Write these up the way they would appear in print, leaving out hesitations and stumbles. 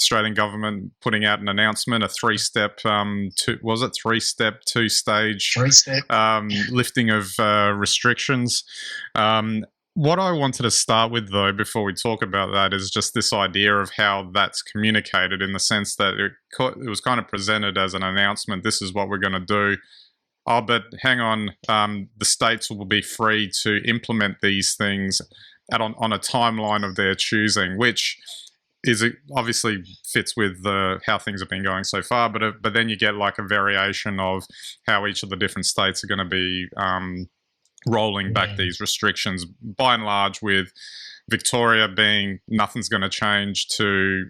Australian government putting out an announcement, a three-step, two-stage lifting of restrictions. What I wanted to start with, though, before we talk about that, is just this idea of how that's communicated, in the sense that it was kind of presented as an announcement. This is what we're going to do. Oh, but hang on, the states will be free to implement these things on a timeline of their choosing, which is obviously fits with how things have been going so far. But then you get like a variation of how each of the different states are going to be rolling back these restrictions, by and large, with Victoria being nothing's going to change, to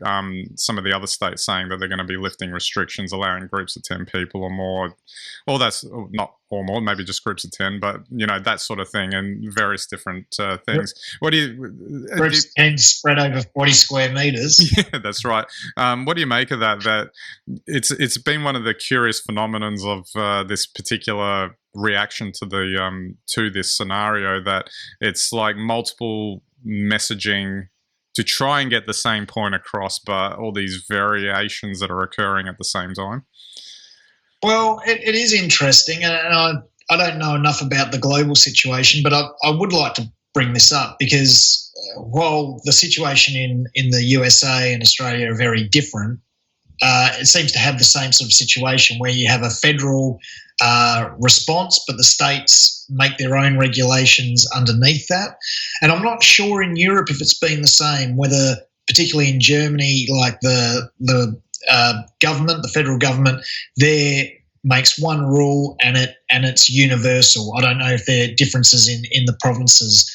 some of the other states saying that they're going to be lifting restrictions, allowing groups of 10 people or more, or that's not or more, maybe just groups of 10, but that sort of thing, and various different things. What do you groups of 10 spread over 40 square meters? Yeah, that's right. What do you make of that? That it's been one of the curious phenomenons of this particular reaction to this scenario, that it's like multiple messaging to try and get the same point across, but all these variations that are occurring at the same time. Well, it is interesting, and I don't know enough about the global situation, but I would like to bring this up because while the situation in the USA and Australia are very different, it seems to have the same sort of situation where you have a federal response, but the states make their own regulations underneath that. And I'm not sure in Europe if it's been the same, whether particularly in Germany, like the government, the federal government, there makes one rule and it's universal. I don't know if there are differences in the provinces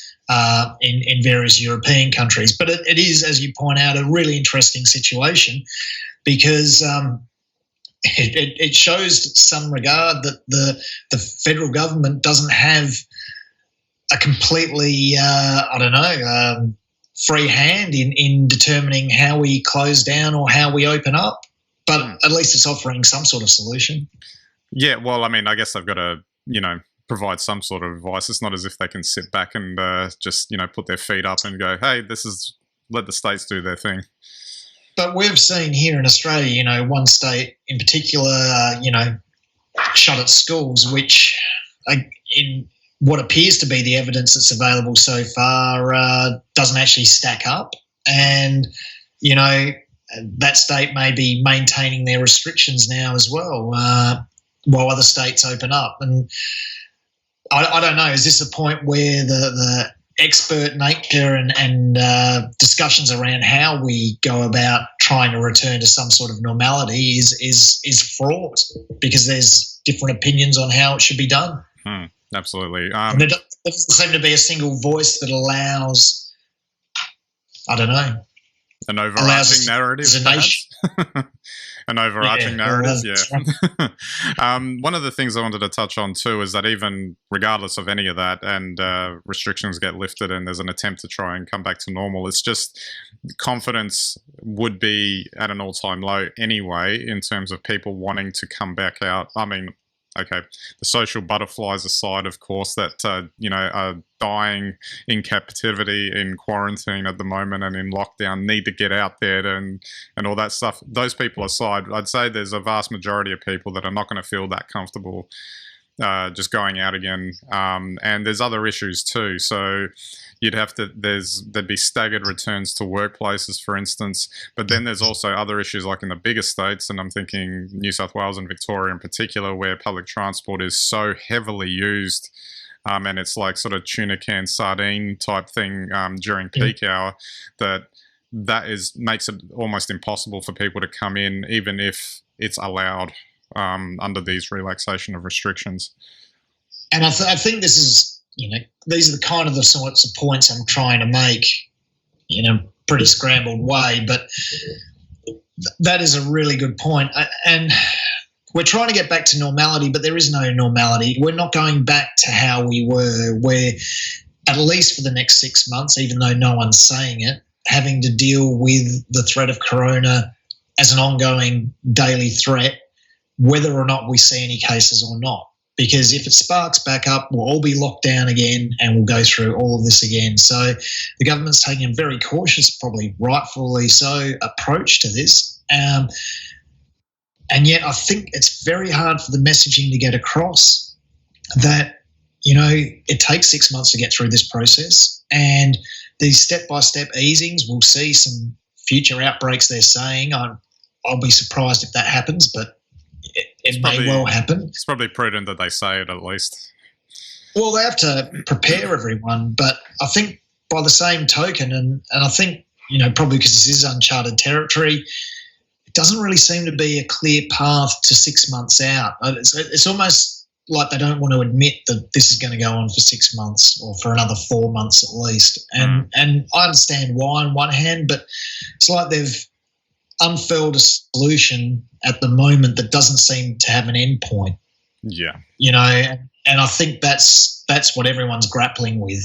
in various European countries, but it is, as you point out, a really interesting situation because it shows some regard that the federal government doesn't have a completely, free hand in determining how we close down or how we open up, but at least it's offering some sort of solution. Yeah, well, I mean, I guess they've got to, provide some sort of advice. It's not as if they can sit back and just, put their feet up and go, hey, let the states do their thing. But we've seen here in Australia, one state in particular, shut its schools, which in what appears to be the evidence that's available so far doesn't actually stack up. And, that state may be maintaining their restrictions now as well, while other states open up. And I don't know, is this a point where the expert nature and discussions around how we go about trying to return to some sort of normality is fraught because there's different opinions on how it should be done? Absolutely. And there doesn't seem to be a single voice that allows, I don't know, an overarching narrative, perhaps? An overarching narrative, yeah. One of the things I wanted to touch on too is that even regardless of any of that and restrictions get lifted and there's an attempt to try and come back to normal, it's just confidence would be at an all-time low anyway in terms of people wanting to come back out. I mean, okay, the social butterflies aside, of course, that, are dying in captivity, in quarantine at the moment and in lockdown, need to get out there and all that stuff. Those people aside, I'd say there's a vast majority of people that are not going to feel that comfortable just going out again. And there's other issues too. So there'd be staggered returns to workplaces, for instance, but then there's also other issues like in the bigger states, and I'm thinking New South Wales and Victoria in particular, where public transport is so heavily used, and it's like sort of tuna can sardine type thing during peak hour, that makes it almost impossible for people to come in, even if it's allowed under these relaxation of restrictions. And I think this is, these are the kind of the sorts of points I'm trying to make in a pretty scrambled way, but that is a really good point. And we're trying to get back to normality, but there is no normality. We're not going back to how we were, where at least for the next 6 months, even though no one's saying it, having to deal with the threat of corona as an ongoing daily threat, whether or not we see any cases or not. because if it sparks back up, we'll all be locked down again and we'll go through all of this again. So the government's taking a very cautious, probably rightfully so, approach to this. And yet I think it's very hard for the messaging to get across that, it takes 6 months to get through this process, and these step-by-step easings, we'll see some future outbreaks, they're saying. I'll be surprised if that happens, but it may well happen. It's probably prudent that they say it at least. Well, they have to prepare everyone, but I think by the same token, and I think, probably because this is uncharted territory, it doesn't really seem to be a clear path to 6 months out. It's almost like they don't want to admit that this is going to go on for 6 months or for another 4 months at least. And I understand why on one hand, but it's like they've unfurled a solution at the moment that doesn't seem to have an end point. Yeah. And I think that's what everyone's grappling with.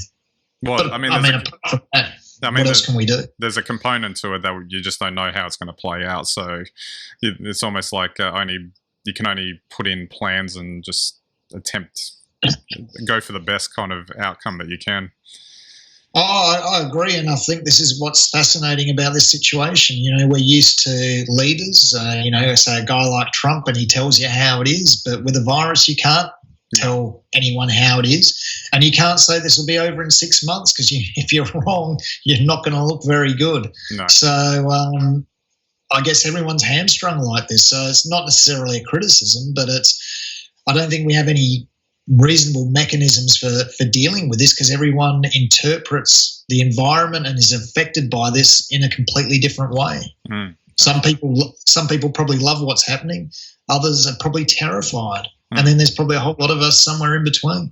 Well, but, apart from that, what else can we do? There's a component to it that you just don't know how it's going to play out. So it's almost like you can only put in plans and just attempt go for the best kind of outcome that you can. I agree, and I think this is what's fascinating about this situation. We're used to leaders, say a guy like Trump, and he tells you how it is, but with a virus you can't tell anyone how it is, and you can't say this will be over in 6 months, because if you're wrong, you're not going to look very good. No. So I guess everyone's hamstrung like this, so it's not necessarily a criticism, but I don't think we have any reasonable mechanisms for dealing with this, because everyone interprets the environment and is affected by this in a completely different way. Some people probably love what's happening. Others are probably terrified. And then there's probably a whole lot of us somewhere in between.